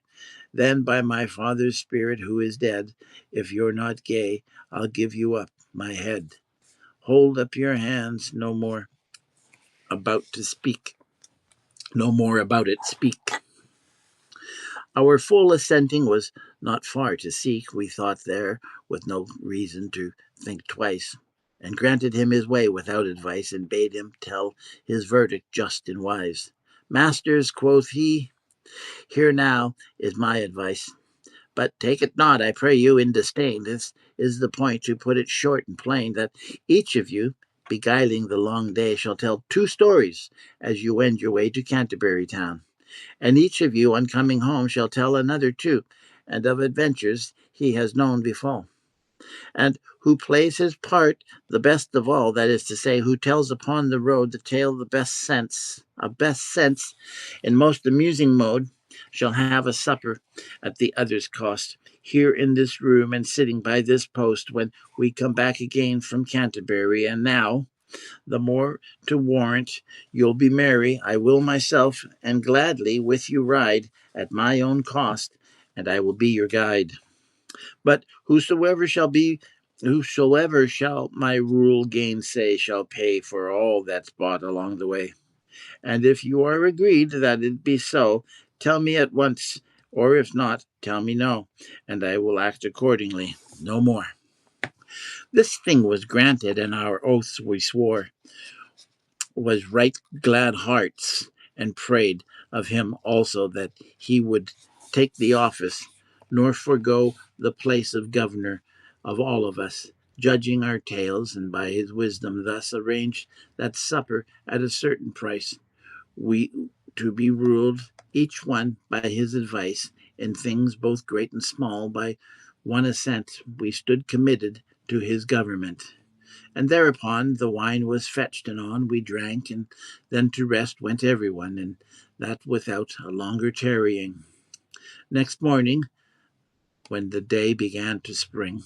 Then by my father's spirit who is dead, if you're not gay, I'll give you up my head. Hold up your hands, no more about to speak. No more about it, speak. Our full assenting was not far to seek, we thought there, with no reason to think twice, and granted him his way without advice, and bade him tell his verdict just and wise. Masters, quoth he, here now is my advice, but take it not, I pray you, in disdain. This is the point, to put it short and plain, that each of you, beguiling the long day, shall tell 2 stories as you wend your way to Canterbury town. And each of you, on coming home, shall tell another 2, and of adventures he has known before. And who plays his part the best of all, that is to say, who tells upon the road the tale of best sense, in most amusing mode, shall have a supper at the other's cost, here in this room, and sitting by this post, when we come back again from Canterbury. And now, the more to warrant you'll be merry, I will myself and gladly with you ride at my own cost, and I will be your guide. But whosoever shall my rule gainsay shall pay for all that's bought along the way. And if you are agreed that it be so, tell me at once, or if not, tell me no, and I will act accordingly. No more. This thing was granted, and our oaths we swore was right glad hearts, and prayed of him also that he would take the office, nor forego the place of governor of all of us, judging our tales, and by his wisdom thus arranged that supper at a certain price, we to be ruled each one by his advice, in things both great and small, by one assent we stood committed to his government. And thereupon the wine was fetched, and on we drank, and then to rest went everyone, and that without a longer tarrying. Next morning, when the day began to spring,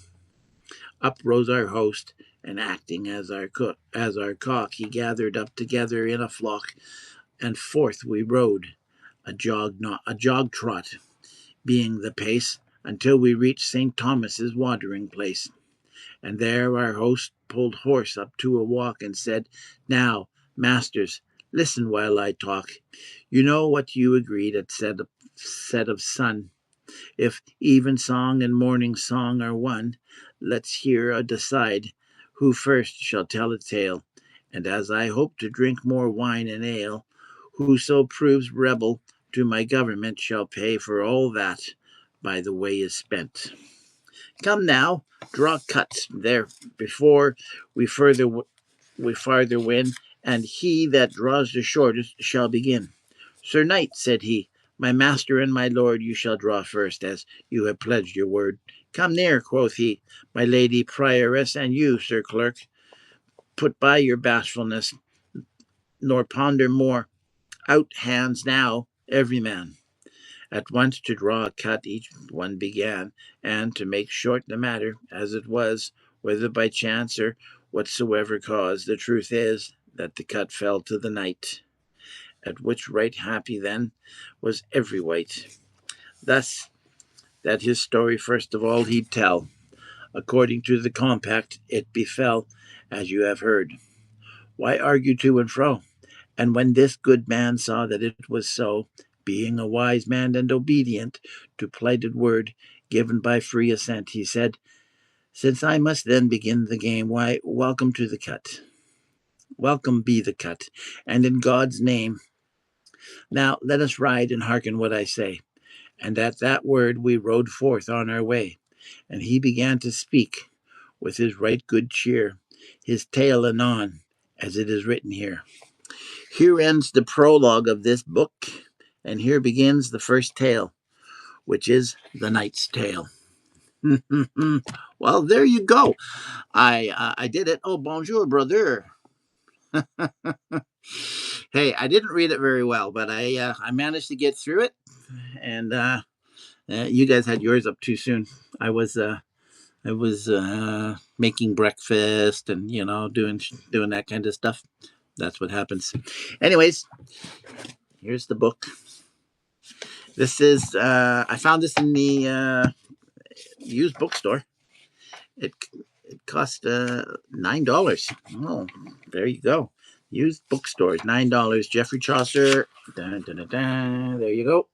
up rose our host, and acting as our cock, he gathered up together in a flock, and forth we rode, a jog trot being the pace, until we reached St. Thomas's watering place. And there our host pulled horse up to a walk, and said, Now, masters, listen while I talk. You know what you agreed at set of sun. If evensong and morning song are one, let's hear a decide who first shall tell a tale. And as I hope to drink more wine and ale, whoso proves rebel to my government shall pay for all that by the way is spent. Come now, draw cuts there before we farther win, and he that draws the shortest shall begin. Sir knight, said he, my master and my lord, you shall draw first, as you have pledged your word. Come near, quoth he, my lady prioress, and you, sir clerk, put by your bashfulness, nor ponder more. Out hands now, every man. At once to draw a cut each one began, and to make short the matter, as it was, whether by chance or whatsoever cause, the truth is that the cut fell to the knight, at which right happy then was every wight. Thus that his story first of all he'd tell. According to the compact, it befell, as you have heard. Why argue to and fro? And when this good man saw that it was so, being a wise man and obedient to plighted word given by free assent, he said, since I must then begin the game, why, welcome to the cut. Welcome be the cut, and in God's name. Now let us ride and hearken what I say. And at that word we rode forth on our way, and he began to speak with his right good cheer, his tale anon, as it is written here. Here ends the prologue of this book, and here begins the first tale, which is the Knight's Tale. Well, there you go. I did it. Oh, bonjour, brother. Hey, I didn't read it very well, but I managed to get through it, and you guys had yours up too soon. I was making breakfast and doing that kind of stuff. That's what happens. Anyways, here's the book. This is I found this in the used bookstore. It cost $9. Oh, there you go. Used bookstores, $9. Geoffrey Chaucer. Dun, dun, dun, dun. There you go.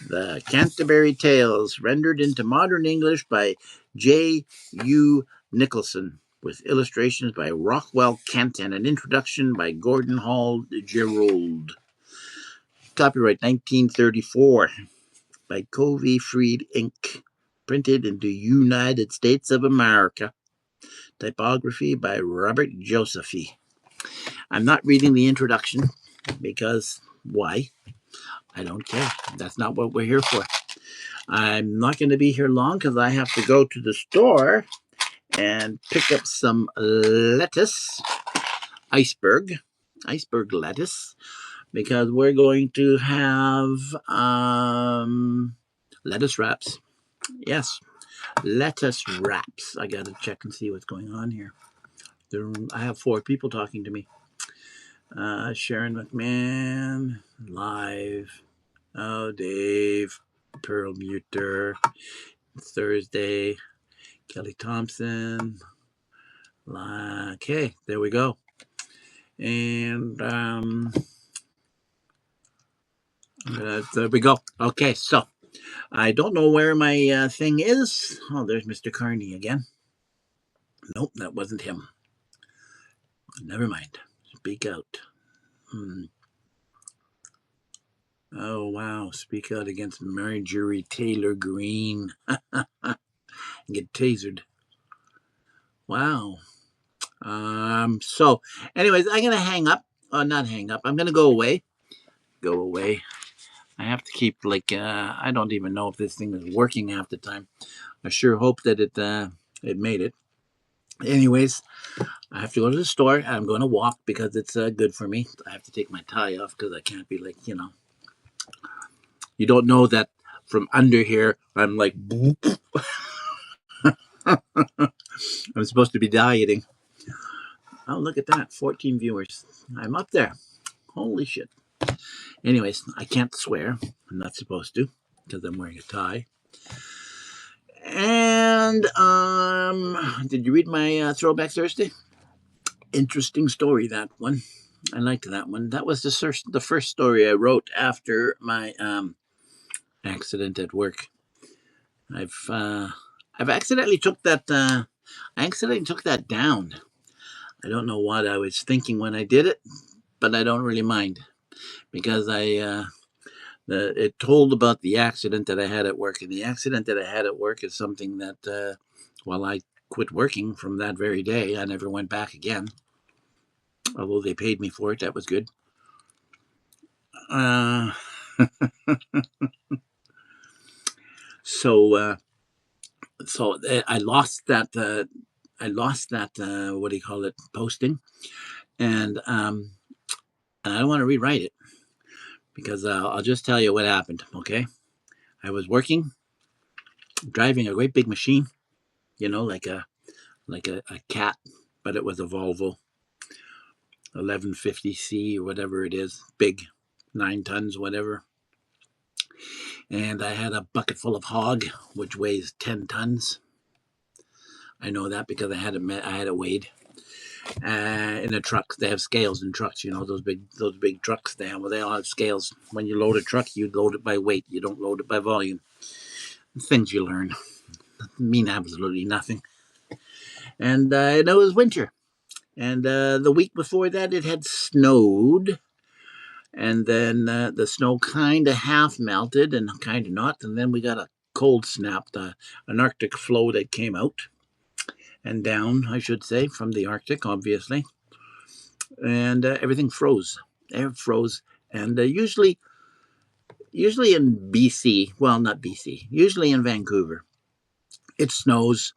The Canterbury Tales, rendered into modern English by J. U. Nicholson, with illustrations by Rockwell Kent and an introduction by Gordon Hall Gerald. Copyright 1934 by Covey Freed Inc. Printed in the United States of America. Typography by Robert Josephy. I'm not reading the introduction because why? I don't care. That's not what we're here for. I'm not going to be here long because I have to go to the store and pick up some lettuce, iceberg lettuce, because we're going to have lettuce wraps. Yes, lettuce wraps. I got to check and see what's going on here. I have 4 people talking to me. Sharon McMahon, live. Oh, Dave, Pearl Muter, Thursday, Kelly Thompson. Okay, there we go. And there we go. Okay, so I don't know where my thing is. Oh, there's Mr. Carney again. Nope, that wasn't him. Never mind. Speak out. Oh, wow. Speak out against Marjorie Taylor Greene. Get tasered. Wow. So, anyways, I'm going to hang up. Not hang up. I'm going to go away. Go away. I have to keep, I don't even know if this thing is working half the time. I sure hope that it made it. Anyways, I have to go to the store. I'm going to walk because it's good for me. I have to take my tie off because I can't be you don't know that from under here, I'm like, boop. I'm supposed to be dieting. Oh, look at that. 14 viewers. I'm up there. Holy shit. Anyways, I can't swear. I'm not supposed to because I'm wearing a tie. And did you read my Throwback Thursday? Interesting story, that one. I liked that one. That was the first story I wrote after my accident at work. I've accidentally took that. I accidentally took that down. I don't know what I was thinking when I did it, but I don't really mind because it told about the accident that I had at work, and the accident that I had at work is something that, while I quit working from that very day, I never went back again. although they paid me for it. That was good. Uh, so I lost that. What do you call it? Posting, and I don't want to rewrite it because I'll just tell you what happened. Okay, I was working, driving a great big machine. Like a cat, but it was a Volvo 1150C or whatever it is, big, 9 tons, whatever. And I had a bucket full of hog, which weighs 10 tons. I know that because I had it weighed. In a truck, they have scales in trucks. Those big trucks they have. Well, they all have scales. When you load a truck, you load it by weight. You don't load it by volume. Things you learn mean absolutely nothing. And it was winter. And the week before that, it had snowed. And then the snow kind of half melted and kind of not. And then we got a cold snap, an Arctic flow that came out and down, I should say, from the Arctic, obviously. And everything froze. Air froze. And usually in BC, well, not BC, usually in Vancouver, it snows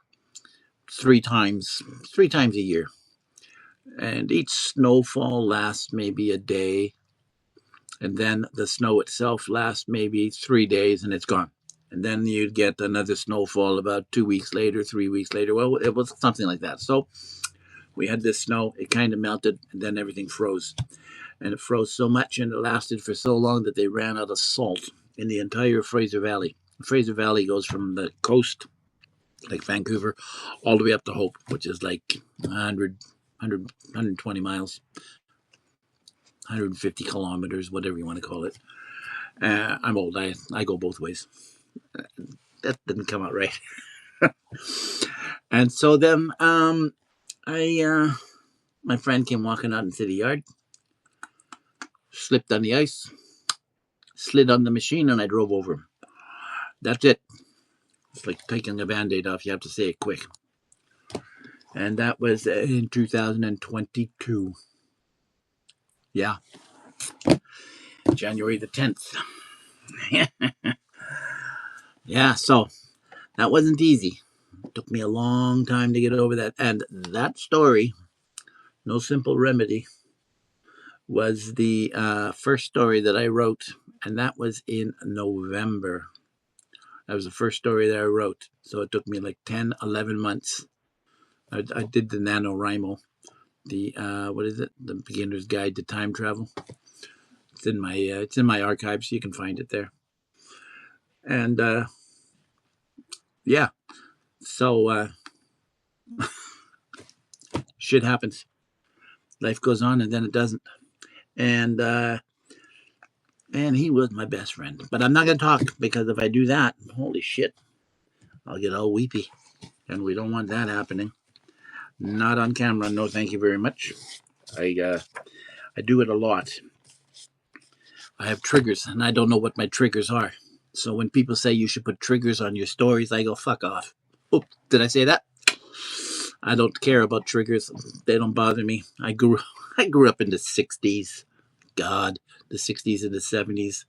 three times a year. And each snowfall lasts maybe a day. And then the snow itself lasts maybe 3 days and it's gone. And then you'd get another snowfall about 2 weeks later, 3 weeks later. Well, it was something like that. So we had this snow, it kind of melted, and then everything froze. And it froze so much and it lasted for so long that they ran out of salt in the entire Fraser Valley. The Fraser Valley goes from the coast, like Vancouver, all the way up to Hope, which is like 120 miles, 150 kilometers, whatever you want to call it. I'm old. I go both ways. That didn't come out right. And so then my friend came walking out into the yard, slipped on the ice, slid on the machine, and I drove over him. That's it. It's like taking a Band-Aid off. You have to say it quick. And that was in 2022. Yeah. January the 10th. Yeah, so that wasn't easy. It took me a long time to get over that. And that story, No Simple Remedy, was the first story that I wrote. And that was in November. That was the first story that I wrote. So it took me like 10, 11 months. I did the NaNoWriMo, the what is it? The Beginner's Guide to Time Travel. It's in my archives. You can find it there. And yeah, so shit happens. Life goes on, and then it doesn't. And he was my best friend. But I'm not gonna talk because if I do that, holy shit, I'll get all weepy, and we don't want that happening. Not on camera. No, thank you very much. I do it a lot. I have triggers, and I don't know what my triggers are. So when people say you should put triggers on your stories, I go, fuck off. Oh, did I say that? I don't care about triggers. They don't bother me. I grew up in the 60s. God, the 60s and the 70s.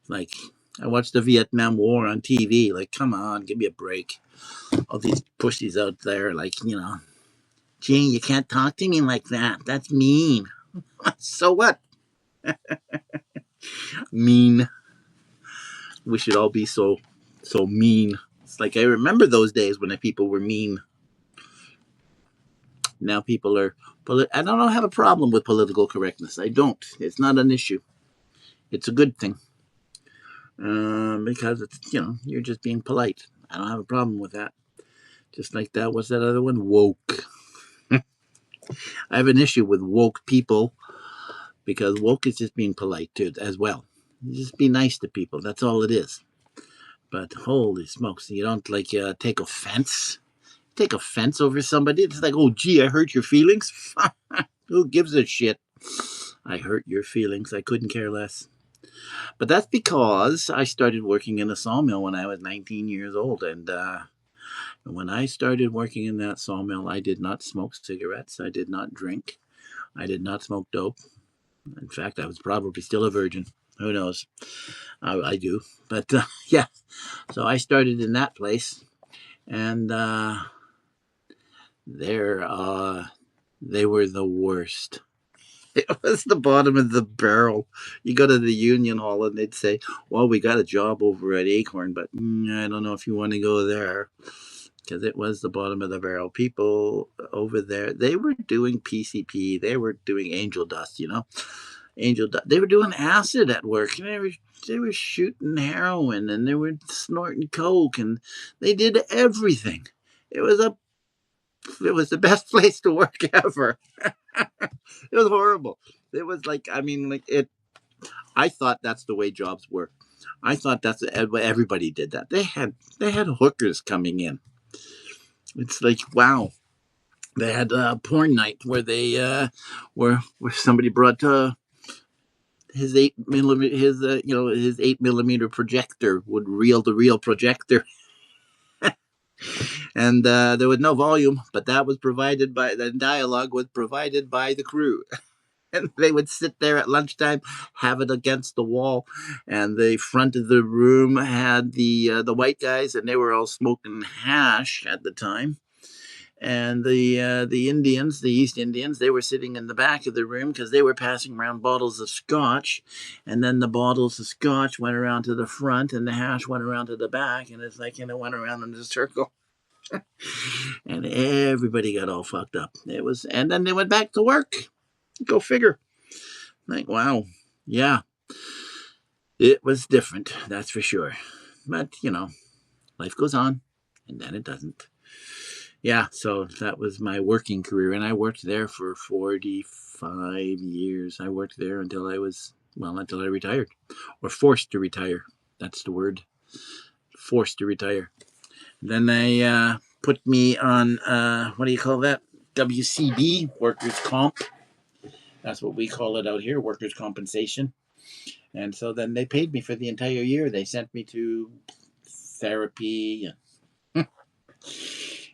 Like, I watched the Vietnam War on TV. Like, come on, give me a break. All these pussies out there, like, gee, you can't talk to me like that. That's mean. So what? Mean. We should all be so mean. It's like I remember those days when the people were mean. Now people are. I don't have a problem with political correctness. I don't. It's not an issue. It's a good thing because it's you're just being polite. I don't have a problem with that. Just like that. What's that other one? Woke. I have an issue with woke people because woke is just being polite too as well. Just be nice to people. That's all it is. But holy smokes, you don't take offense. Take offense over somebody. It's like, oh gee, I hurt your feelings. Who gives a shit? I hurt your feelings. I couldn't care less. But that's because I started working in a sawmill when I was 19 years old. And when I started working in that sawmill, I did not smoke cigarettes. I did not drink. I did not smoke dope. In fact, I was probably still a virgin. Who knows? I do. But yeah, so I started in that place, and they're, they were the worst. It was the bottom of the barrel. You go to the union hall and they'd say, "Well, we got a job over at Acorn, but I don't know if you want to go there." Because it was the bottom of the barrel. People over there, they were doing PCP. They were doing angel dust, Angel dust. They were doing acid at work. They were shooting heroin and they were snorting coke and they did everything. It was a it was the best place to work ever. It was horrible. It was like, I mean, like it. I thought that's the way jobs were. I thought that's everybody did that. They had hookers coming in. It's like, wow. They had a porn night where they where somebody brought his 8 millimeter his 8 millimeter projector would reel the real projector, and there was no volume, but that was provided by the dialogue was provided by the crew. And they would sit there at lunchtime, have it against the wall, and the front of the room had the white guys, and they were all smoking hash at the time. And the Indians, the East Indians, they were sitting in the back of the room because they were passing around bottles of scotch, and then the bottles of scotch went around to the front, and the hash went around to the back, and it's like went around in a circle, and everybody got all fucked up. And then they went back to work. Go figure. Like, wow, yeah, it was different, that's for sure. But life goes on, and then it doesn't. Yeah, so that was my working career, and I worked there for 45 years. I worked there until I retired, or forced to retire. That's the word, forced to retire. Then they put me on, what do you call that? WCB, workers' comp. That's what we call it out here, workers' compensation. And so then they paid me for the entire year. They sent me to therapy.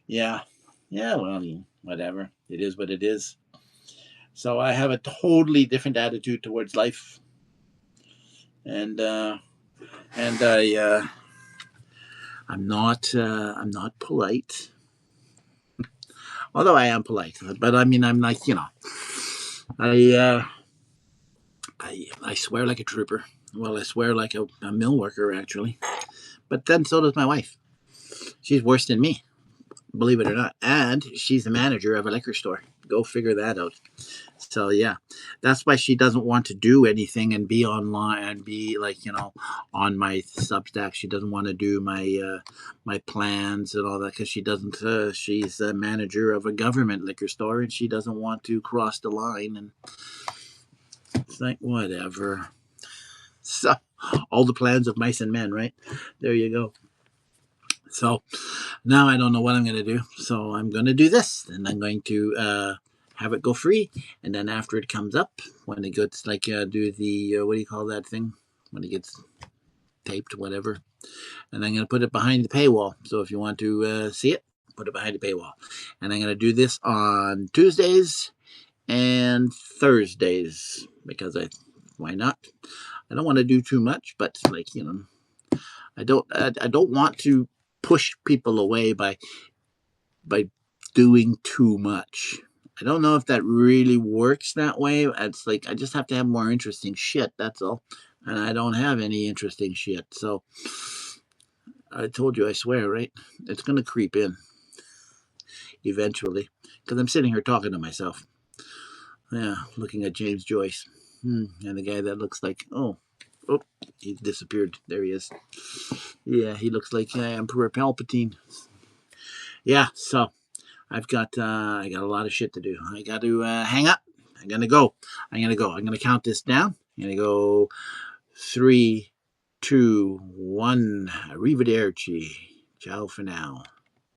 Yeah. Yeah, well, whatever. It is what it is. So I have a totally different attitude towards life. And I'm not polite. Although I am polite. But I mean I'm like, I I swear like a trooper. Well, I swear like a mill worker actually. But then so does my wife. She's worse than me, believe it or not. And she's the manager of a liquor store. Go figure that out. So yeah, that's why she doesn't want to do anything and be online and be like on my Substack. She doesn't want to do my plans and all that because she doesn't. She's a manager of a government liquor store and she doesn't want to cross the line. And it's like whatever. So all the plans of mice and men, right? There you go. So now I don't know what I'm going to do. So I'm going to do this, and I'm going to have it go free. And then after it comes up, when it gets do the what do you call that thing? When it gets taped, whatever. And I'm going to put it behind the paywall. So if you want to see it, put it behind the paywall. And I'm going to do this on Tuesdays and Thursdays because why not? I don't want to do too much, but I don't want to push people away by doing too much. I don't know if that really works that way. It's like I just have to have more interesting shit, that's all. And I don't have any interesting shit. So I told you, I swear, right? It's going to creep in eventually because I'm sitting here talking to myself. Yeah, looking at James Joyce. And the guy that looks like, oh, he disappeared. There he is. Yeah, he looks like Emperor Palpatine. Yeah, so I got a lot of shit to do. I got to hang up. I'm gonna go. I'm gonna count this down. I'm gonna go 3, 2, 1. Arrivederci. Ciao for now.